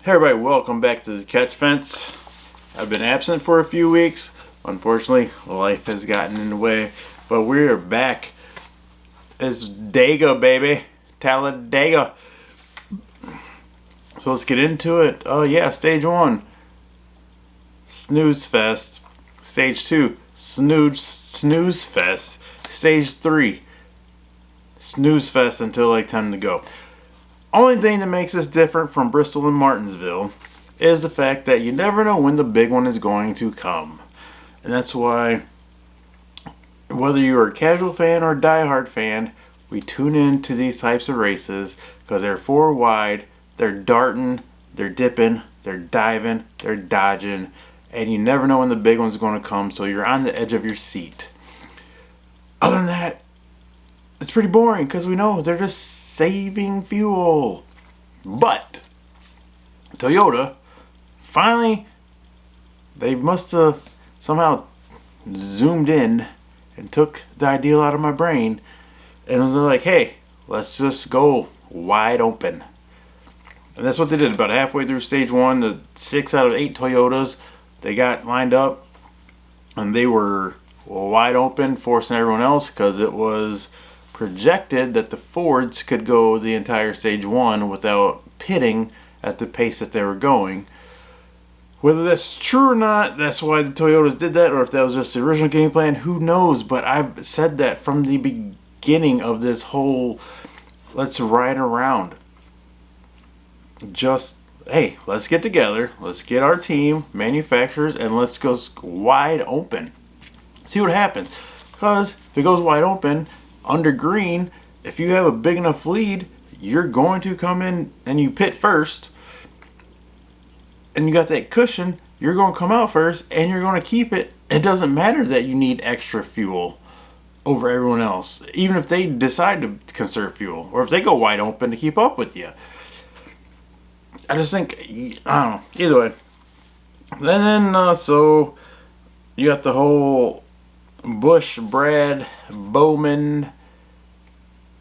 Hey everybody, welcome back to the Catch Fence. I've been absent for a few weeks. Unfortunately, life has gotten in the way, but we're back. It's Dega Baby, Talladega. So let's get into it. Oh yeah, stage 1, Snooze Fest. Stage 2, Snooze Fest. Stage 3, Snooze Fest until like time to go. Only thing that makes this different from Bristol and Martinsville is the fact that you never know when the big one is going to come. And that's why, whether you're a casual fan or a diehard fan, we tune in to these types of races because they're 4 wide, they're darting, they're dipping, they're diving, they're dodging, and you never know when the big one's going to come, so you're on the edge of your seat. Other than that, it's pretty boring because we know they're just saving fuel. But Toyota finally, they must have somehow zoomed in and took the ideal out of my brain, and was like, hey, let's just go wide open. And that's what they did. About halfway through stage 1, the 6 out of 8 Toyotas, they got lined up and they were wide open, forcing everyone else, because it was projected that the Fords could go the entire stage 1 without pitting at the pace that they were going. Whether that's true or not, that's why the Toyotas did that, or if that was just the original game plan, who knows? But I've said that from the beginning of this whole let's ride around. Just, hey, let's get together, let's get our team, manufacturers, and let's go wide open. See what happens. Because if it goes wide open, under green, if you have a big enough lead, you're going to come in and you pit first, and you got that cushion, you're going to come out first and you're going to keep it. It doesn't matter that you need extra fuel over everyone else, even if they decide to conserve fuel or if they go wide open to keep up with you. I just think, I don't know, either way. And then so you got the whole Busch, Brad, Bowman.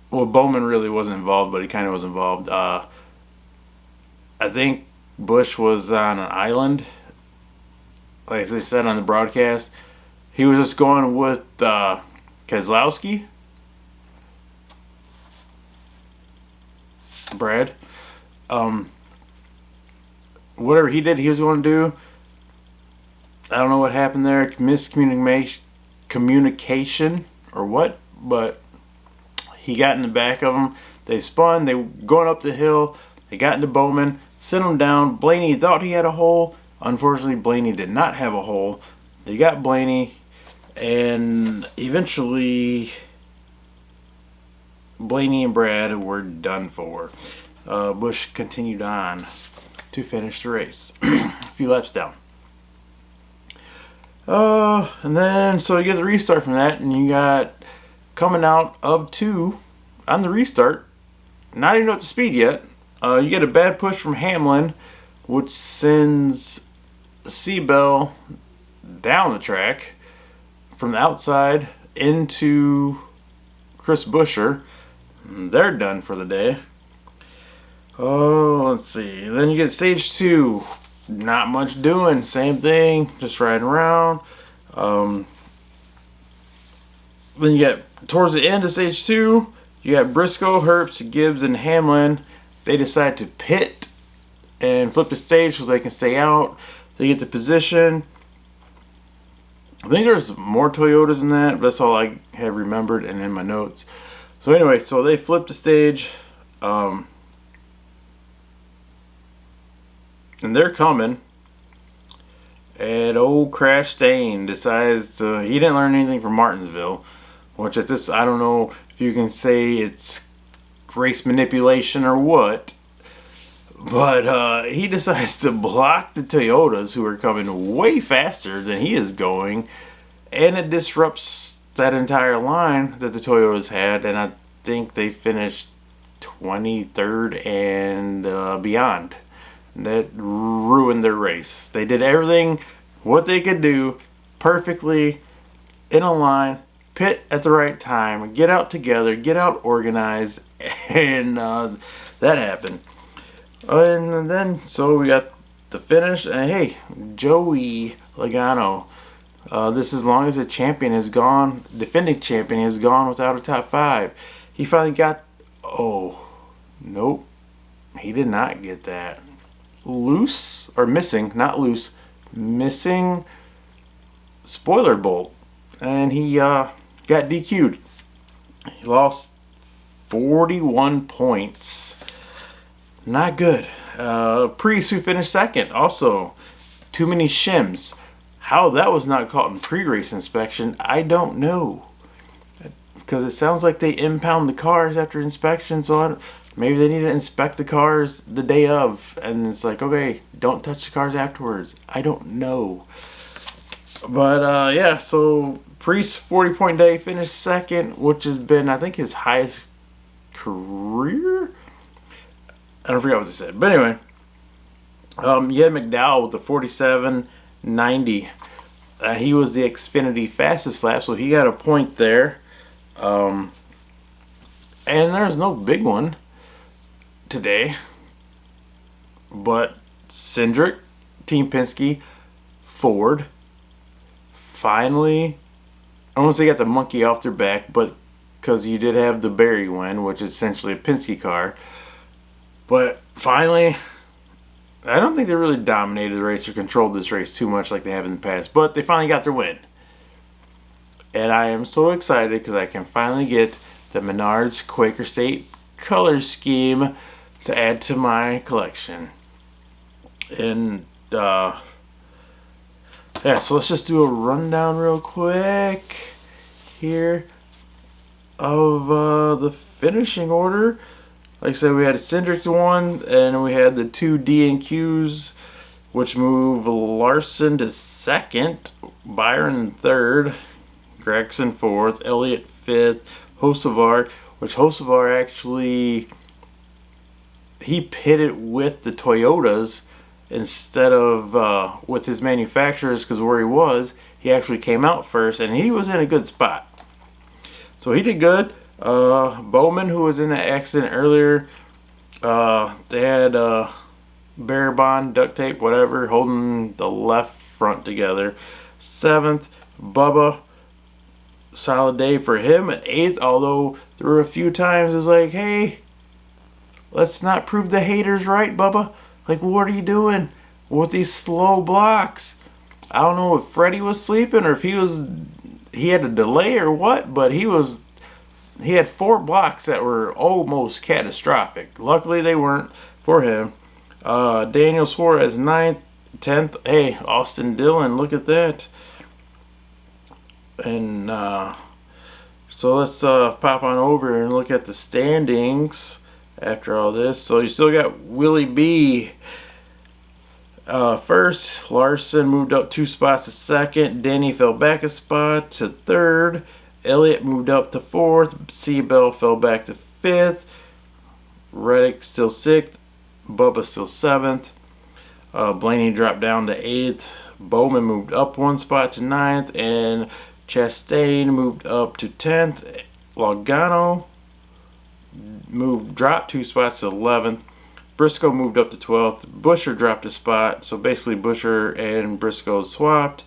Well, Bowman really wasn't involved, but he kind of was involved. I think Busch was on an island, like they said on the broadcast. He was just going with Keselowski, Brad. Whatever he did, he was going to do. I don't know what happened there, communication or what, but he got in the back of them. They spun. They were going up the hill. They got into Bowman, sent him down. Blaney thought he had a hole. Unfortunately, Blaney did not have a hole. They got Blaney, and eventually Blaney and Brad were done for. Busch continued on to finish the race. A few laps down. And then, so you get the restart from that, and you got coming out of 2 on the restart, not even up to speed yet. You get a bad push from Hamlin, which sends Seabell down the track from the outside into Chris Buescher. They're done for the day. Oh, let's see. Then you get stage 2. Not much doing. Same thing. Just riding around. Then you get towards the end of stage 2. You got Briscoe, Herbst, Gibbs, and Hamlin. They decide to pit and flip the stage so they can stay out. They get the position. I think there's more Toyotas than that, but that's all I have remembered and in my notes. So anyway, so they flip the stage. And they're coming. And old Crash Stain decides he didn't learn anything from Martinsville. Which at this, I don't know if you can say it's race manipulation or what. But he decides to block the Toyotas, who are coming way faster than he is going. And it disrupts that entire line that the Toyotas had. And I think they finished 23rd and beyond. That ruined their race. They did everything what they could do perfectly in a line, pit at the right time, get out together, get out organized, and that happened. And then, so we got the finish. And hey, Joey Logano. This as long as the champion has gone, defending champion has gone without a top 5. He finally got, oh, nope. He did not get that. Loose, or missing, not loose, missing spoiler bolt. And he got DQ'd. He lost 41 points. Not good. Preece, who finished second, also too many shims. How that was not caught in pre-race inspection, I don't know. Because it sounds like they impound the cars after inspection, so maybe they need to inspect the cars the day of. And it's like, okay, don't touch the cars afterwards. I don't know. But yeah, so Preece 40-point day, finished second, which has been, I think, his highest career. I don't forget what they said, but anyway, yeah, McDowell with the 47.90. He was the Xfinity fastest lap, so he got a point there. And there's no big one today, but Cindric, Team Penske, Ford, finally, I don't want to say got the monkey off their back, but because you did have the Barry win, which is essentially a Penske car. But finally, I don't think they really dominated the race or controlled this race too much like they have in the past. But they finally got their win. And I am so excited because I can finally get the Menards Quaker State color scheme to add to my collection. And, yeah, so let's just do a rundown real quick here of the finishing order. Like I said, we had Cindric to 1, and we had the 2 D&Qs, which move Larson to 2nd, Byron 3rd, Gregson 4th, Elliott 5th, Hocevar, which Hocevar actually, he pitted with the Toyotas instead of with his manufacturers, because where he was, he actually came out first, and he was in a good spot. So he did good. Bowman, who was in that accident earlier, they had bear bond, duct tape, whatever, holding the left front together. 7th, Bubba, solid day for him. At 8th, although there were a few times it was like, hey, let's not prove the haters right, Bubba. Like, what are you doing with these slow blocks? I don't know if Freddie was sleeping or if he had a delay or what, but he had 4 blocks that were almost catastrophic. Luckily, they weren't for him. Daniel Suarez, 9th. 10th. Hey, Austin Dillon, look at that. And so let's pop on over and look at the standings after all this. So you still got Willie B. First. Larson moved up 2 spots to 2nd. Denny fell back a spot to 3rd. Elliott moved up to 4th. Seabell fell back to 5th. Reddick still 6th. Bubba still 7th. Blaney dropped down to 8th. Bowman moved up 1 spot to 9th. And Chastain moved up to 10th. Logano dropped 2 spots to 11th. Briscoe moved up to 12th. Busher dropped a spot. So basically Busher and Briscoe swapped.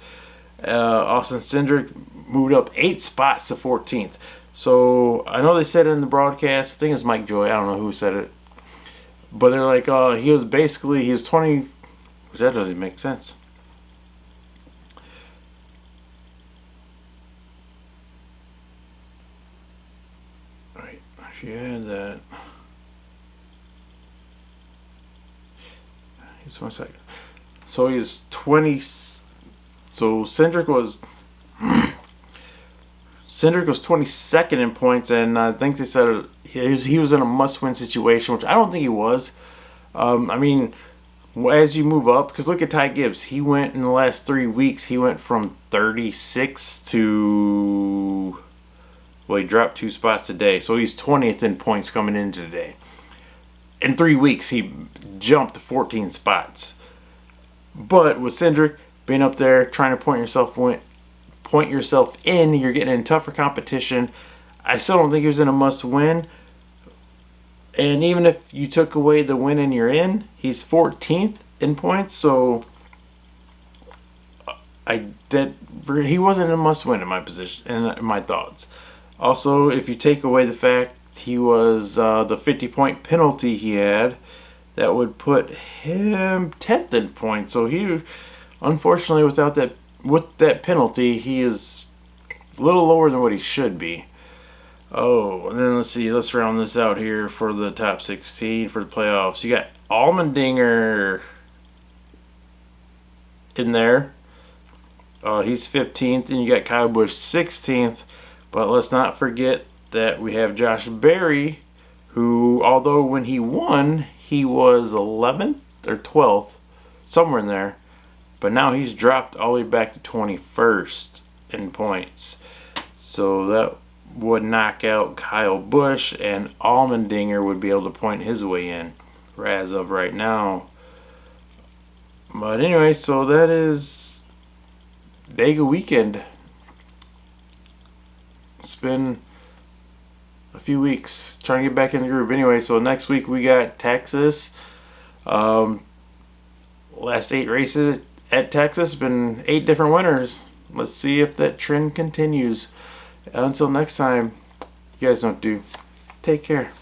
Austin Cindric moved up 8 spots to 14th. So I know they said it in the broadcast. I think it's Mike Joy. I don't know who said it. But they're like, he was 20, which that doesn't make sense. Right, if you had that. Just 1 second. So he's 20. So Cindric was 22nd in points, and I think they said he was in a must-win situation, which I don't think he was. I mean, as you move up, because look at Ty Gibbs. He went in the last 3 weeks. He went from 36 to, well, he dropped 2 spots today, so he's 20th in points coming into today. In 3 weeks, he jumped 14 spots. But with Cindric being up there, trying to point yourself in, you're getting in tougher competition. I still don't think he was in a must-win. And even if you took away the win and you're in, he's 14th in points. So he wasn't a must-win in my position, in my thoughts. Also, if you take away the fact he was the 50-point penalty he had, that would put him 10th in points. So he, unfortunately, with that penalty, he is a little lower than what he should be. Oh, and then let's see. Let's round this out here for the top 16 for the playoffs. You got Allmendinger in there. He's 15th, and you got Kyle Busch 16th. But let's not forget that we have Josh Berry, who, although when he won, he was 11th or 12th, somewhere in there. But now he's dropped all the way back to 21st in points. So that would knock out Kyle Busch, and Allmendinger would be able to point his way in as of right now. But anyway, so that is Dega weekend. It's been a few weeks trying to get back in the groove. Anyway, so next week we got Texas. Last 8 races at Texas, been 8 different winners. Let's see if that trend continues. Until next time, you guys don't do. Take care.